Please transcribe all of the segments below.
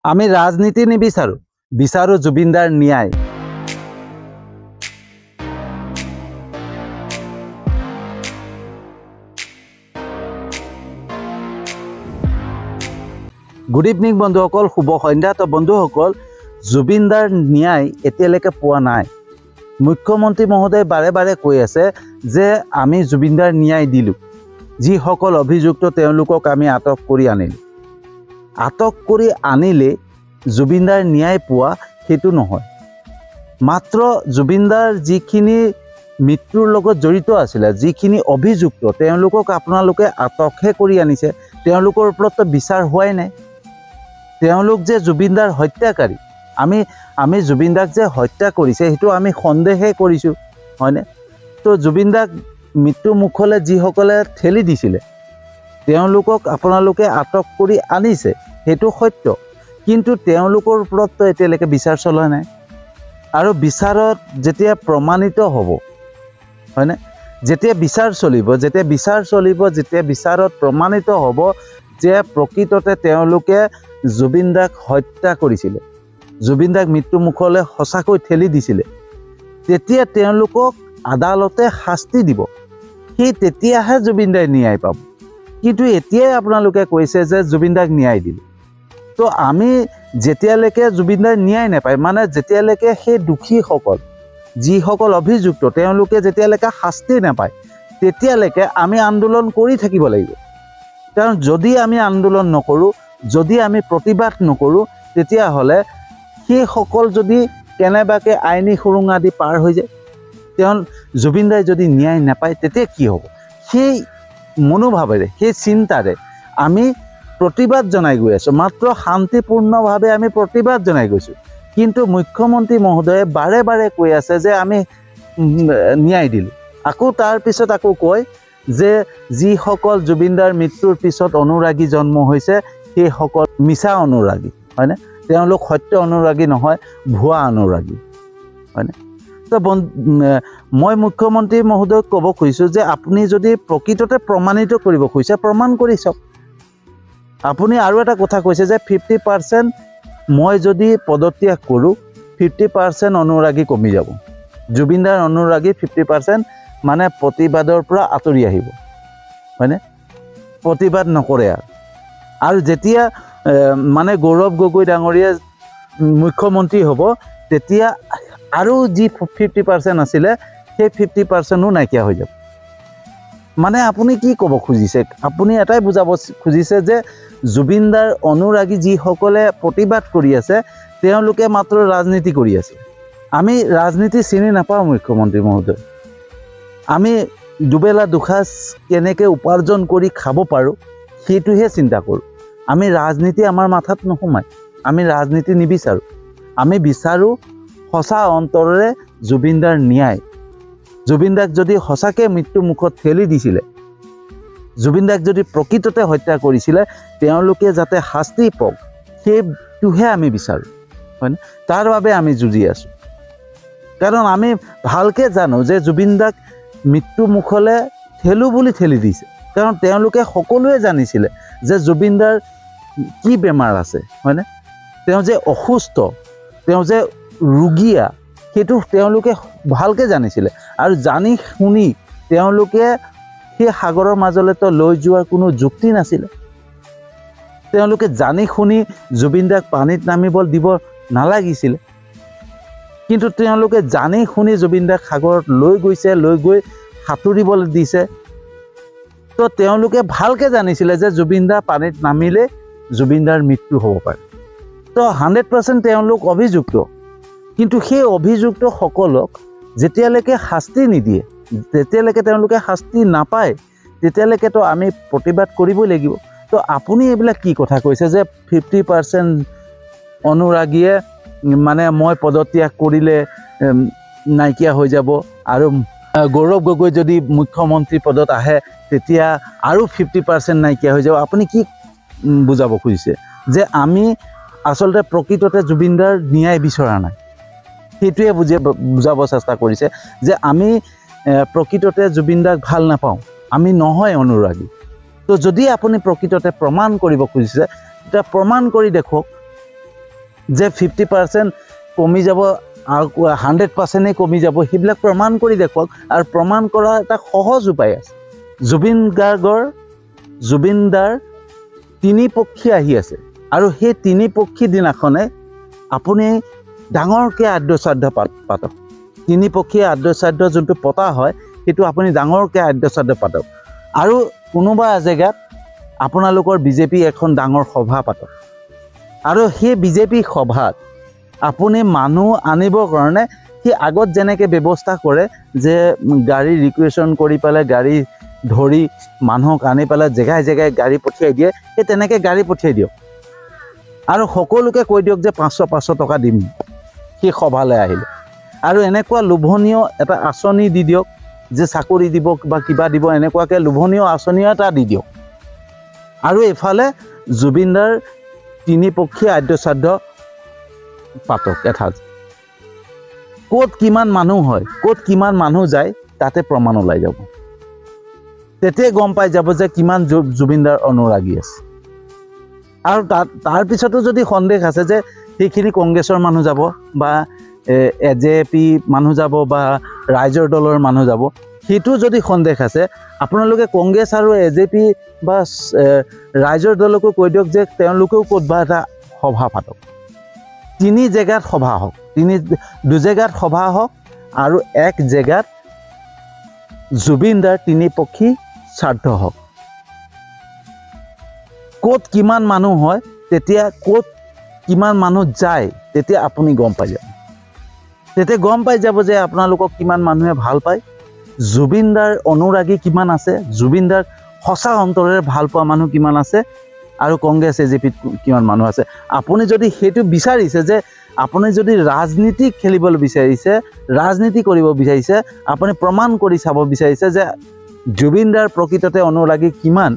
আমি ৰাজনীতি নিবিচাৰো, বিচাৰো জুবিনদাৰ ন্যায়। গুড ইভিনিং বন্ধুসকল, শুভ সন্ধ্যা। তো বন্ধুসকল, জুবিনদাৰ ন্যায় এতিয়ালৈকে পোৱা নাই। মুখ্যমন্ত্ৰী মহোদয় বাৰে বাৰে কৈ আছে যে আমি জুবিনদাৰ ন্যায় দিলোঁ, যিসকল অভিযুক্ত তেওঁলোকক আমি আটক কৰি আনিলোঁ। আটক কৰি আনিলে জুবিনদাৰ ন্যায় পোৱা সেইটো নহয়, মাত্ৰ জুবিনদাৰ যিখিনি মৃত্যুৰ লগত জড়িত আছিলে, যিখিনি অভিযুক্ত তেওঁলোকক আপোনালোকে আটকহে কৰি আনিছে, তেওঁলোকৰ ওপৰততো বিচাৰ হোৱাই নাই। তেওঁলোক যে জুবিনদাৰ হত্যাকাৰী, আমি জুবিনদাক যে হত্যা কৰিছে সেইটো আমি সন্দেহে কৰিছোঁ, হয়নে? তো জুবিনদাক মৃত্যু মুখলৈ যিসকলে ঠেলি দিছিলে তেওঁলোকক আপোনালোকে আটক কৰি আনিছে, সেইটো সত্য। কিন্তু তেওঁলোকৰ ওপৰততো এতিয়ালৈকে বিচাৰ চলা নাই। আৰু বিচাৰত যেতিয়া প্ৰমাণিত হ'ব, হয়নে, যেতিয়া বিচাৰ চলিব, যেতিয়া বিচাৰত প্ৰমাণিত হ'ব যে প্ৰকৃততে তেওঁলোকে জুবিনদাক হত্যা কৰিছিলে, জুবিনদাক মৃত্যুমুখলৈ সঁচাকৈ ঠেলি দিছিলে, তেতিয়া তেওঁলোকক আদালতে শাস্তি দিব। সেই তেতিয়াহে জুবিনদাই ন্যায় পাব। কিন্তু এতিয়াই আপোনালোকে কৈছে যে জুবিনদাক ন্যায় দিলে। তো আমি যেতিয়ালৈকে জুবিনদাৰ ন্যায় নাপায়, মানে যেতিয়ালৈকে সেই দোষীসকল, যিসকল অভিযুক্ত তেওঁলোকে যেতিয়ালৈকে শাস্তি নাপায়, তেতিয়ালৈকে আমি আন্দোলন কৰি থাকিব লাগিব। কাৰণ যদি আমি আন্দোলন নকৰোঁ, যদি আমি প্ৰতিবাদ নকৰোঁ, তেতিয়াহ'লে সেইসকল যদি কেনেবাকৈ আইনী সুৰুঙা দি পাৰ হৈ যায়, জুবিনদাই যদি ন্যায় নাপায়, তেতিয়া কি হ'ব? সেই মনোভাৱেৰে, সেই চিন্তাৰে আমি প্ৰতিবাদ জনাই গৈ আছোঁ। মাত্ৰ শান্তিপূৰ্ণভাৱে আমি প্ৰতিবাদ জনাই গৈছোঁ। কিন্তু মুখ্যমন্ত্ৰী মহোদয়ে বাৰে বাৰে কৈ আছে যে আমি ন্যায় দিলোঁ। আকৌ তাৰপিছত আকৌ কয় যে যিসকল জুবিনদাৰ মৃত্যুৰ পিছত অনুৰাগী জন্ম হৈছে সেইসকল মিছা অনুৰাগী, হয়নে? তেওঁলোক সত্য অনুৰাগী নহয়, ভুৱা অনুৰাগী, হয়নে? তো মই মুখ্যমন্ত্ৰী মহোদয়ক ক'ব খুজিছোঁ যে আপুনি যদি প্ৰকৃততে প্ৰমাণিত কৰিব খুজিছে, প্ৰমাণ কৰি চাওক। আপুনি আৰু এটা কথা কৈছে যে 50% মই যদি পদত্যাগ কৰোঁ, 50% অনুৰাগী কমি যাব। জুবিনদাৰ অনুৰাগী 50% মানে প্ৰতিবাদৰ পৰা আঁতৰি আহিব, হয়নে? প্ৰতিবাদ নকৰে। আৰু যেতিয়া মানে গৌৰৱ গগৈ ডাঙৰীয়া মুখ্যমন্ত্ৰী হ'ব, তেতিয়া আৰু যি 50% আছিলে সেই 50%ও নাইকিয়া হৈ যাব। মানে আপুনি কি ক'ব খুজিছে? আপুনি এটাই বুজাব খুজিছে যে জুবিনদাৰ অনুৰাগী যিসকলে প্ৰতিবাদ কৰি আছে তেওঁলোকে মাত্ৰ ৰাজনীতি কৰি আছে। আমি ৰাজনীতি চিনি নাপাওঁ মুখ্যমন্ত্ৰী মহোদয়। আমি দুবেলা দুসাঁজ কেনেকৈ উপাৰ্জন কৰি খাব পাৰোঁ সেইটোহে চিন্তা কৰোঁ। আমি ৰাজনীতি আমাৰ মাথাত নোসোমায়। আমি ৰাজনীতি নিবিচাৰোঁ। আমি বিচাৰোঁ সঁচা অন্তৰেৰে জুবিনদাৰ ন্যায়। জুবিনদাক যদি সঁচাকৈ মৃত্যু মুখত ঠেলি দিছিলে, জুবিনদাক যদি প্ৰকৃততে হত্যা কৰিছিলে, তেওঁলোকে যাতে শাস্তি পাওক সেইটোহে আমি বিচাৰোঁ, হয়নে? তাৰ বাবে আমি যুঁজি আছোঁ। কাৰণ আমি ভালকৈ জানো যে জুবিনদাক মৃত্যু মুখলৈ ঠেলো বুলি ঠেলি দিছে। কাৰণ তেওঁলোকে সকলোৱে জানিছিলে যে জুবিনদাৰ কি বেমাৰ আছে, হয়নে? তেওঁ যে অসুস্থ, তেওঁ যে ৰোগীয়া, সেইটো তেওঁলোকে ভালকৈ জানিছিলে। আৰু জানি শুনি তেওঁলোকে সেই সাগৰৰ মাজলৈতো লৈ যোৱাৰ কোনো যুক্তি নাছিলে। তেওঁলোকে জানি শুনি জুবিনদাক পানীত নামিব দিব নালাগিছিলে। কিন্তু তেওঁলোকে জানি শুনি জুবিনদাক সাগৰত লৈ গৈছে, লৈ গৈ সাঁতুৰিবলৈ দিছে। তো তেওঁলোকে ভালকৈ জানিছিলে যে জুবিনদা পানীত নামিলে জুবিনদাৰ মৃত্যু হ'ব পাৰে। তো 100% তেওঁলোক অভিযুক্ত। কিন্তু সেই অভিযুক্তসকলক যেতিয়ালৈকে শাস্তি নিদিয়ে, যেতিয়ালৈকে তেওঁলোকে শাস্তি নাপায়, তেতিয়ালৈকেতো আমি প্ৰতিবাদ কৰিবই লাগিব। তো আপুনি এইবিলাক কি কথা কৈছে যে 50% অনুৰাগীয়ে মানে মই পদত্যাগ কৰিলে নাইকিয়া হৈ যাব, আৰু গৌৰৱ গগৈ যদি মুখ্যমন্ত্ৰী পদত আহে তেতিয়া আৰু 50% নাইকিয়া হৈ যাব। আপুনি কি বুজাব খুজিছে? যে আমি আচলতে প্ৰকৃততে জুবিনদাৰ ন্যায় বিচৰা নাই, সেইটোৱে বুজাব চেষ্টা কৰিছে যে আমি প্ৰকৃততে জুবিনদাক ভাল নাপাওঁ, আমি নহয় অনুৰাগী। তো যদি আপুনি প্ৰকৃততে প্ৰমাণ কৰিব খুজিছে, তেতিয়া প্ৰমাণ কৰি দেখুৱাওক। যে 50% কমি যাব আৰু 100% কমি যাব, সেইবিলাক প্ৰমাণ কৰি দেখুৱাওক। আৰু প্ৰমাণ কৰাৰ এটা সহজ উপায় আছে। জুবিন দাৰ তিনিপক্ষী আহি আছে, আৰু সেই তিনিপক্ষী দিনাখনে আপুনি ডাঙৰকৈ আদ্য শ্ৰাদ্ধ পাতক। তিনিপক্ষীয়ে আদ্য শ্ৰাদ্ধ যোনটো পতা হয়, সেইটো আপুনি ডাঙৰকৈ আদ্য শ্ৰাদ্ধ পাতক। আৰু কোনোবা এজেগাত আপোনালোকৰ বিজেপি এখন ডাঙৰ সভা পাতক, আৰু সেই বিজেপি সভাত আপুনি মানুহ আনিবৰ কাৰণে সি আগত যেনেকৈ ব্যৱস্থা কৰে যে গাড়ী ৰিকুৱেশ্যন কৰি পেলাই গাড়ী ধৰি মানুহক আনি পেলাই জেগাই জেগাই গাড়ী পঠিয়াই দিয়ে, সেই তেনেকৈ গাড়ী পঠিয়াই দিয়ক। আৰু সকলোকে কৈ দিয়ক যে 500 টকা দিম সেই সভালৈ আহিলে। আৰু এনেকুৱা লোভনীয় এটা আঁচনি দি দিয়ক যে চাকৰি দিব বা কিবা দিব, এনেকুৱাকৈ লোভনীয় আঁচনি এটা দি দিয়ক। আৰু এইফালে জুবিনদাৰ তিনিপক্ষীয় আদ্য শ্ৰাদ্ধ পাতক এঠাইত। ক'ত কিমান মানুহ হয়, ক'ত কিমান মানুহ যায়, তাতে প্ৰমাণ ওলাই যাব। তেতিয়াই গম পাই যাব যে কিমান জুবিনদাৰ অনুৰাগী আছে। আৰু তাৰপিছতো যদি সন্দেহ আছে যে সেইখিনি কংগ্ৰেছৰ মানুহ যাব বা AJP মানুহ যাব বা ৰাইজৰ দলৰ মানুহ যাব, সেইটো যদি সন্দেহ আছে, আপোনালোকে কংগ্ৰেছ আৰু AJP বা ৰাইজৰ দলকো কৈ দিয়ক যে তেওঁলোকেও ক'তবা এটা সভা পাতক। 3 জেগাত সভা হওক, 2 জেগাত সভা হওক, আৰু 1 জেগাত জুবিনদাৰ তিনিপক্ষী শ্ৰাদ্ধ হওক। ক'ত কিমান মানুহ হয়, তেতিয়া ক'ত কিমান মানুহ যায়, তেতিয়া আপুনি গম পাই যাব। তেতিয়া গম পাই যাব যে আপোনালোকক কিমান মানুহে ভাল পায়, জুবিনদাৰ অনুৰাগী কিমান আছে, জুবিনদাৰ সঁচা অন্তৰেৰে ভাল পোৱা মানুহ কিমান আছে, আৰু কংগ্ৰেছ AJPত কিমান মানুহ আছে। আপুনি যদি সেইটো বিচাৰিছে যে আপুনি যদি ৰাজনীতি খেলিবলৈ বিচাৰিছে, ৰাজনীতি কৰিব বিচাৰিছে, আপুনি প্ৰমাণ কৰি চাব বিচাৰিছে যে জুবিনদাৰ প্ৰকৃততে অনুৰাগী কিমান,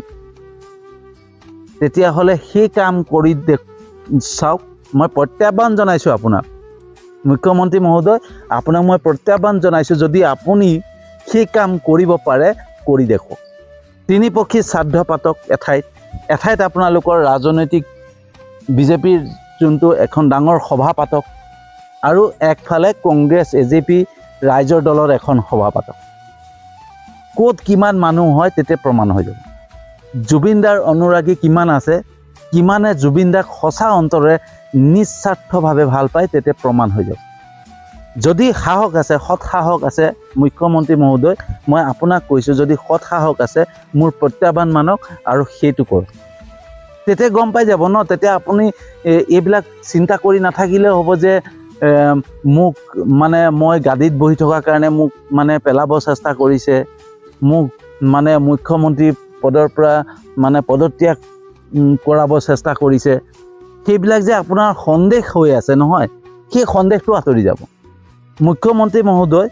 তেতিয়াহ'লে সেই কাম কৰি চাওক। মই প্ৰত্যাহ্বান জনাইছোঁ আপোনাক, মুখ্যমন্ত্ৰী মহোদয়, আপোনাক মই প্ৰত্যাহ্বান জনাইছোঁ, যদি আপুনি সেই কাম কৰিব পাৰে কৰি দেখুৱাওক। তিনিপক্ষী শ্ৰাদ্ধ পাতক এঠাইত আপোনালোকৰ ৰাজনৈতিক বিজেপিৰ যোনটো এখন ডাঙৰ সভা পাতক, আৰু একফালে কংগ্ৰেছ AJP ৰাইজৰ দলৰ এখন সভা পাতক। ক'ত কিমান মানুহ হয় তেতিয়া প্ৰমাণ হৈ যাব। জুবিনদাৰ অনুৰাগী কিমান আছে, কিমানে জুবিনদাক সঁচা অন্তৰে নিস্বাৰ্থভাৱে ভাল পায়, তেতিয়া প্ৰমাণ হৈ যাব। যদি সাহস আছে, সৎ সাহস আছে, মুখ্যমন্ত্ৰী মহোদয়, মই আপোনাক কৈছোঁ, যদি সৎ সাহস আছে, মোৰ প্ৰত্যাহ্বান মানক আৰু সেইটো কৰক। তেতিয়া গম পাই যাব ন। তেতিয়া আপুনি এইবিলাক চিন্তা কৰি নাথাকিলেও হ'ব যে মোক মানে মই গাদীত বহি থকাৰ কাৰণে মোক মানে পেলাব চেষ্টা কৰিছে, মোক মানে মুখ্যমন্ত্ৰী পদৰ পৰা মানে পদত্যাগ কৰাব চেষ্টা কৰিছে, সেইবিলাক যে আপোনাৰ সন্দেহ হৈ আছে নহয়, সেই সন্দেহটো আঁতৰি যাব। মুখ্যমন্ত্ৰী মহোদয়,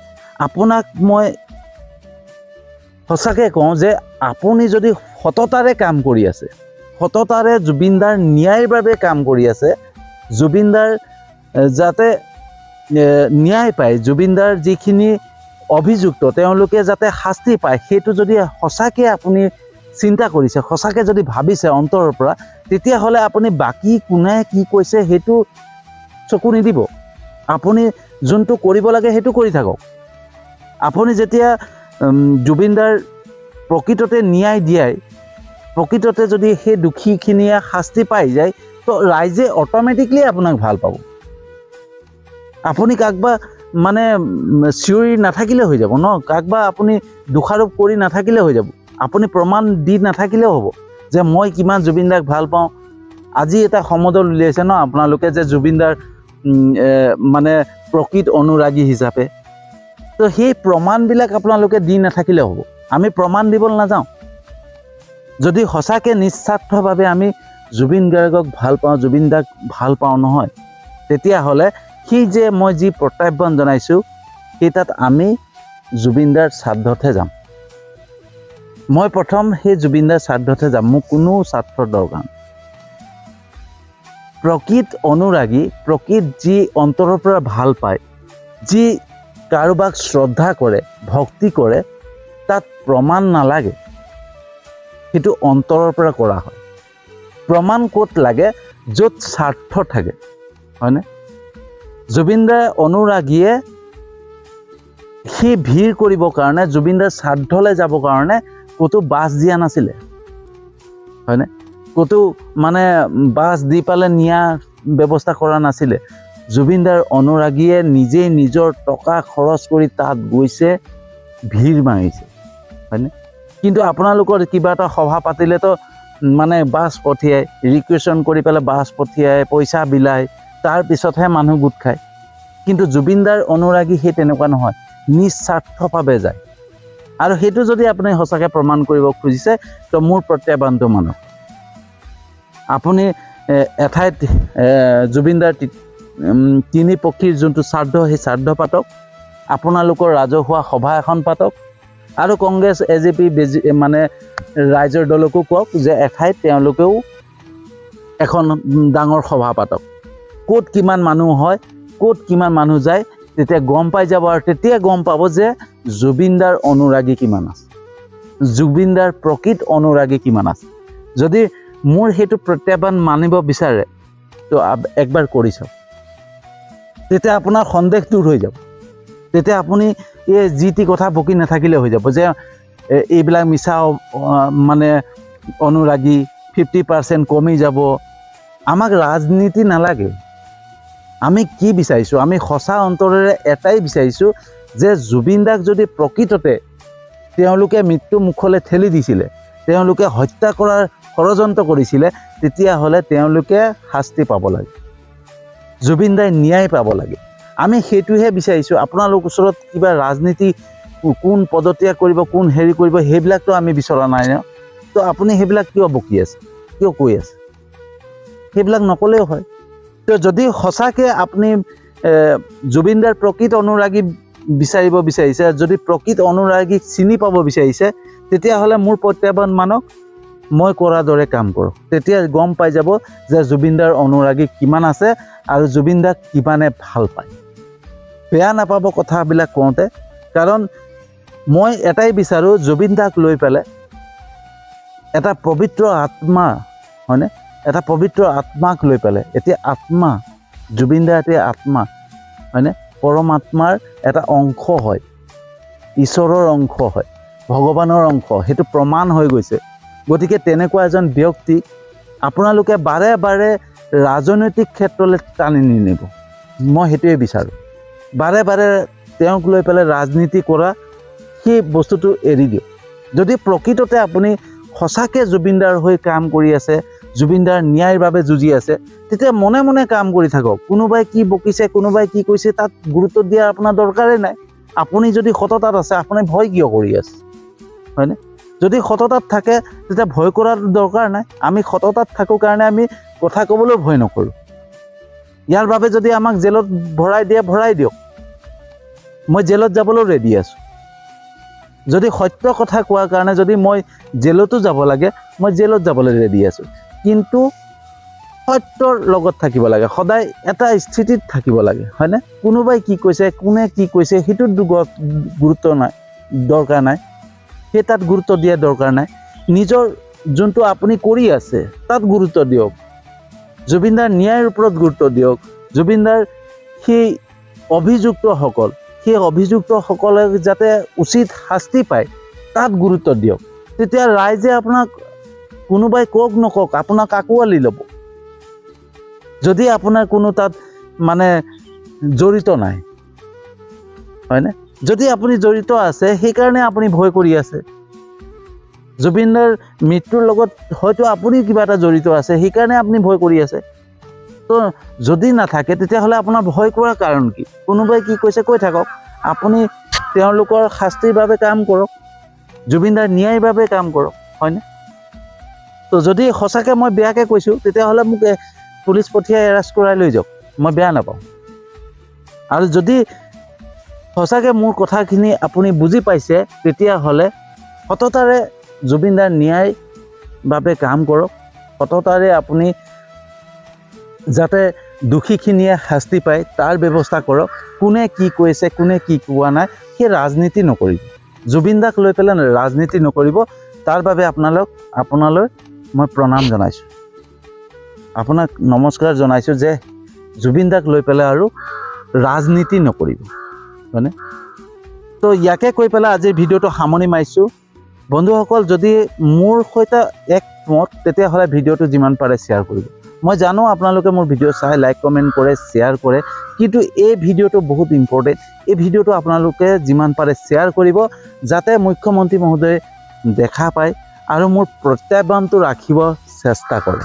আপোনাক মই সঁচাকৈ কওঁ যে আপুনি যদি সততাৰে কাম কৰি আছে, সততাৰে জুবিনদাৰ ন্যায়ৰ বাবে কাম কৰি আছে, জুবিনদাৰ যাতে ন্যায় পায়, জুবিনদাৰ যিখিনি অভিযুক্ত তেওঁলোকে যাতে শাস্তি পায়, সেইটো যদি সঁচাকৈ আপুনি চিন্তা কৰিছে, সঁচাকৈ যদি ভাবিছে অন্তৰৰ পৰা, তেতিয়াহ'লে আপুনি বাকী কোনে কি কৈছে সেইটো চকু নিদিব। আপুনি যোনটো কৰিব লাগে সেইটো কৰি থাকক। আপুনি যেতিয়া জুবিনদাৰ প্ৰকৃততে ন্যায় দিয়াই, প্ৰকৃততে যদি সেই দোষীখিনিয়ে শাস্তি পাই যায়, তো ৰাইজে অট'মেটিকলি আপোনাক ভাল পাব। আপুনি কাকবা মানে চিঞৰি নাথাকিলে হৈ যাব ন, কাকবা আপুনি দোষাৰোপ কৰি নাথাকিলে হৈ যাব, আপুনি প্ৰমাণ দি নাথাকিলেও হ'ব যে মই কিমান জুবিনদাক ভাল পাওঁ। আজি এটা সমদল উলিয়াইছে ন আপোনালোকে যে জুবিনদাৰ মানে প্ৰকৃত অনুৰাগী হিচাপে, তো সেই প্ৰমাণবিলাক আপোনালোকে দি নাথাকিলেও হ'ব। আমি প্ৰমাণ দিবলৈ নাযাওঁ। যদি সঁচাকৈ নিস্বাৰ্থভাৱে আমি জুবিন গাৰ্গক ভাল পাওঁ, জুবিনদাক ভাল পাওঁ নহয়, তেতিয়াহ'লে সেই যে মই যি প্ৰত্যাহ্বান জনাইছোঁ, সেই তাত আমি জুবিনদাৰ শ্ৰাদ্ধতহে যাম। মই প্ৰথম সেই জুবিনদাৰ শ্ৰাদ্ধতহে যাম, মোক কোনো স্বাৰ্থৰ দৰকাৰ নাই। প্ৰকৃত অনুৰাগী, প্ৰকৃত যি অন্তৰৰ পৰা ভাল পায়, যি কাৰোবাক শ্ৰদ্ধা কৰে, ভক্তি কৰে, তাত প্ৰমাণ নালাগে, সেইটো অন্তৰৰ পৰা কৰা হয়। প্ৰমাণ ক'ত লাগে? য'ত স্বাৰ্থ থাকে, হয়নে? জুবিনদাৰ অনুৰাগীয়ে সেই ভিৰ কৰিবৰ কাৰণে, জুবিনদাৰ শ্ৰাদ্ধলৈ যাবৰ কাৰণে ক'তো বাছ দিয়া নাছিলে, হয়নে? ক'তো মানে বাছ দি পালে নিয়াৰ ব্যৱস্থা কৰা নাছিলে। জুবিনদাৰ অনুৰাগীয়ে নিজেই নিজৰ টকা খৰচ কৰি তাত গৈছে, ভিৰ মাৰিছে, হয়নে? কিন্তু আপোনালোকৰ কিবা এটা সভা পাতিলেতো মানে বাছ পঠিয়াই, ৰিকুৱেশ্যন কৰি পেলাই বাছ পঠিয়াই, পইচা বিলায়, তাৰপিছতহে মানুহ গোট খায়। কিন্তু জুবিনদাৰ অনুৰাগী সেই তেনেকুৱা নহয়, নিস্বাৰ্থভাৱে যায়। আৰু সেইটো যদি আপুনি সঁচাকৈ প্ৰমাণ কৰিব খুজিছে, তো মোৰ প্ৰত্যাহ্বানটো মানক। আপুনি এঠাইত জুবিনদাৰ তিনি পক্ষীৰ যোনটো শ্ৰাদ্ধ, সেই শ্ৰাদ্ধ পাতক, আপোনালোকৰ ৰাজহুৱা সভা এখন পাতক, আৰু কংগ্ৰেছ AJP মানে ৰাইজৰ দলকো কওক যে এঠাইত তেওঁলোকেও এখন ডাঙৰ সভা পাতক। ক'ত কিমান মানুহ হয়, ক'ত কিমান মানুহ যায়, তেতিয়া গম পাই যাব। আৰু তেতিয়া গম পাব যে জুবিনদাৰ অনুৰাগী কিমান আছে, জুবিনদাৰ প্ৰকৃত অনুৰাগী কিমান আছে। যদি মোৰ সেইটো প্ৰত্যাহ্বান মানিব বিচাৰে, তো একবাৰ কৰি চাওক, তেতিয়া আপোনাৰ সন্দেহ দূৰ হৈ যাব। তেতিয়া আপুনি এই যি টি কথা বকি নাথাকিলে হৈ যাব যে এইবিলাক মিছা মানে অনুৰাগী 50% কমি যাব। আমাক ৰাজনীতি নালাগে। আমি কি বিচাৰিছোঁ? আমি সঁচা অন্তৰেৰে এটাই বিচাৰিছোঁ যে জুবিনদাক যদি প্ৰকৃততে তেওঁলোকে মৃত্যু মুখলৈ ঠেলি দিছিলে, তেওঁলোকে হত্যা কৰাৰ ষড়যন্ত্ৰ কৰিছিলে, তেতিয়াহ'লে তেওঁলোকে শাস্তি পাব লাগে, জুবিনদাই ন্যায় পাব লাগে। আমি সেইটোহে বিচাৰিছোঁ। আপোনালোকৰ ওচৰত কিবা ৰাজনীতি কোন পদত্যাগ কৰিব, কোন হেৰি কৰিব, সেইবিলাকতো আমি বিচৰা নাই ন। তো আপুনি সেইবিলাক কিয় বকি আছে, কিয় কৈ আছে? সেইবিলাক নক'লেও হয়। তো যদি সঁচাকৈ আপুনি জুবিনদাৰ প্ৰকৃত অনুৰাগী বিচাৰিব বিচাৰিছে, যদি প্ৰকৃত অনুৰাগীক চিনি পাব বিচাৰিছে, তেতিয়াহ'লে মোৰ প্ৰত্যাহ্বান মানক, মই কৰাৰ দৰে কাম কৰক। তেতিয়া গম পাই যাব যে জুবিনদাৰ অনুৰাগী কিমান আছে আৰু জুবিনদাক কিমানে ভাল পায়। বেয়া নাপাব কথাবিলাক কওঁতে, কাৰণ মই এটাই বিচাৰোঁ, জুবিনদাক লৈ পেলাই এটা পবিত্ৰ আত্মা, হয়নে? এটা পবিত্ৰ আত্মাক লৈ পেলাই, এতিয়া আত্মা, জুবিনদা এতিয়া আত্মা, হয়নে? পৰমাত্মাৰ এটা অংশ হয়, ঈশ্বৰৰ অংশ হয়, ভগৱানৰ অংশ, সেইটো প্ৰমাণ হৈ গৈছে। গতিকে তেনেকুৱা এজন ব্যক্তিক আপোনালোকে বাৰে বাৰে ৰাজনৈতিক ক্ষেত্ৰলৈ টানি নিনিব। মই সেইটোৱে বিচাৰোঁ। বাৰে বাৰে তেওঁক লৈ পেলাই ৰাজনীতি কৰা, সেই বস্তুটো এৰি দিয়ক। যদি প্ৰকৃততে আপুনি সঁচাকৈ জুবিনদাৰ হৈ কাম কৰি আছে, জুবিনদাৰ ন্যায়ৰ বাবে যুঁজি আছে, তেতিয়া মনে মনে কাম কৰি থাকক। কোনোবাই কি বকিছে, কোনোবাই কি কৈছে, তাত গুৰুত্ব দিয়াৰ আপোনাৰ দৰকাৰেই নাই। আপুনি যদি সততাত আছে, আপুনি ভয় কিয় কৰি আছে, হয়নে? যদি সততাত থাকে, তেতিয়া ভয় কৰাৰ দৰকাৰ নাই। আমি সততাত থাকোঁ কাৰণে আমি কথা ক'বলৈ ভয় নকৰোঁ। ইয়াৰ বাবে যদি আমাক জেলত ভৰাই দিয়ে, ভৰাই দিয়ক, মই জেলত যাবলৈও ৰেডি আছোঁ। যদি সত্য কথা কোৱাৰ কাৰণে যদি মই জেলতো যাব লাগে, মই জেলত যাবলৈ ৰেডি আছোঁ। কিন্তু সত্যৰ লগত থাকিব লাগে, সদায় এটা স্থিতিত থাকিব লাগে, হয়নে? কোনোবাই কি কৈছে, কোনে কি কৈছে, সেইটোত গুৰুত্ব নাই, দৰকাৰ নাই। সেই তাত গুৰুত্ব দিয়াৰ দৰকাৰ নাই। নিজৰ যোনটো আপুনি কৰি আছে তাত গুৰুত্ব দিয়ক। জুবিনদাৰ ন্যায়ৰ ওপৰত গুৰুত্ব দিয়ক। জুবিনদাৰ সেই অভিযুক্তসকল, সেই অভিযুক্তসকলে যাতে উচিত শাস্তি পায়, তাত গুৰুত্ব দিয়ক। তেতিয়া ৰাইজে আপোনাক, কোনোবাই কওক নকওক, আপোনাক আঁকোৱালি ল'ব। যদি আপোনাৰ কোনো তাত মানে জড়িত নাই, হয়নে? যদি আপুনি জড়িত আছে, সেইকাৰণে আপুনি ভয় কৰি আছে। জুবিনদাৰ মৃত্যুৰ লগত হয়তো আপুনি কিবা এটা জড়িত আছে, সেইকাৰণে আপুনি ভয় কৰি আছে। তো যদি নাথাকে, তেতিয়াহ'লে আপোনাৰ ভয় কৰাৰ কাৰণ কি? কোনোবাই কি কৈছে কৈ থাকক, আপুনি তেওঁলোকৰ শাস্তিৰ বাবে কাম কৰক, জুবিনদাৰ ন্যায়ৰ বাবে কাম কৰক, হয়নে? তো যদি সঁচাকৈ মই বেয়াকৈ কৈছোঁ, তেতিয়াহ'লে মোক পুলিচ পঠিয়াই এৰেষ্ট কৰাই লৈ যাওক, মই বেয়া নাপাওঁ। আৰু যদি সঁচাকৈ মোৰ কথাখিনি আপুনি বুজি পাইছে, তেতিয়াহ'লে সততাৰে জুবিনদাৰ ন্যায়ৰ বাবে কাম কৰক। সততাৰে আপুনি যাতে দোষীখিনিয়ে শাস্তি পায় তাৰ ব্যৱস্থা কৰক। কোনে কি কৈছে, কোনে কি কোৱা নাই, সেই ৰাজনীতি নকৰিব। জুবিনদাক লৈ পেলাই ৰাজনীতি নকৰিব। তাৰ বাবে আপোনালৈ মই প্ৰণাম জনাইছোঁ, আপোনাক নমস্কাৰ জনাইছোঁ যে জুবিন দাক লৈ পেলাই আৰু ৰাজনীতি নকৰিব হয়নে তো ইয়াকে কৈ পেলাই আজিৰ ভিডিঅ'টো সামৰণি মাৰিছোঁ বন্ধুসকল যদি মোৰ সৈতে একমত তেতিয়াহ'লে ভিডিঅ'টো যিমান পাৰে শ্বেয়াৰ কৰিব মই জানো আপোনালোকে মোৰ ভিডিঅ' চাই লাইক কমেণ্ট কৰে শ্বেয়াৰ কৰে কিন্তু এই ভিডিঅ'টো বহুত ইম্পৰ্টেণ্ট এই ভিডিঅ'টো আপোনালোকে যিমান পাৰে শ্বেয়াৰ কৰিব যাতে মুখ্যমন্ত্ৰী মহোদয়ে দেখা পায় আৰু মোৰ প্ৰত্যাহ্বানটো ৰাখিব চেষ্টা কৰে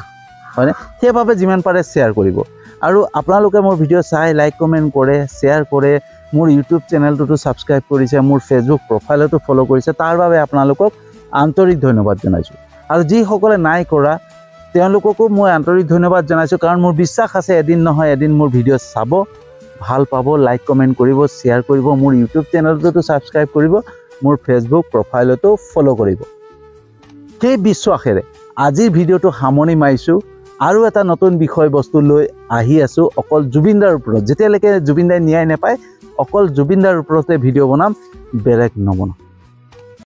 হয়নে সেইবাবে যিমান পাৰে শ্বেয়াৰ কৰিব আৰু আপোনালোকে মোৰ ভিডিঅ' চাই লাইক কমেণ্ট কৰে শ্বেয়াৰ কৰে মোৰ ইউটিউব চেনেলটোতো ছাবস্ক্ৰাইব কৰিছে মোৰ ফেচবুক প্ৰফাইলতো ফ'ল' কৰিছে তাৰ বাবে আপোনালোকক আন্তৰিক ধন্যবাদ জনাইছোঁ আৰু যিসকলে নাই কৰা তেওঁলোককো মই আন্তৰিক ধন্যবাদ জনাইছোঁ কাৰণ মোৰ বিশ্বাস আছে এদিন নহয় এদিন মোৰ ভিডিঅ' চাব ভাল পাব লাইক কমেণ্ট কৰিব শ্বেয়াৰ কৰিব মোৰ ইউটিউব চেনেলটোতো ছাবস্ক্ৰাইব কৰিব মোৰ ফেচবুক প্ৰফাইলতো ফ'ল' কৰিব সেই বিশ্বাসেৰে আজিৰ ভিডিঅ'টো সামৰণি মাৰিছোঁ আৰু এটা নতুন বিষয়বস্তু লৈ আহি আছোঁ অকল জুবিন দাৰ ওপৰত যেতিয়ালৈকে জুবিন দাই ন্যায় নাপায় অকল জুবিন দাৰ ওপৰতে ভিডিঅ' বনাম বেলেগ নবনাম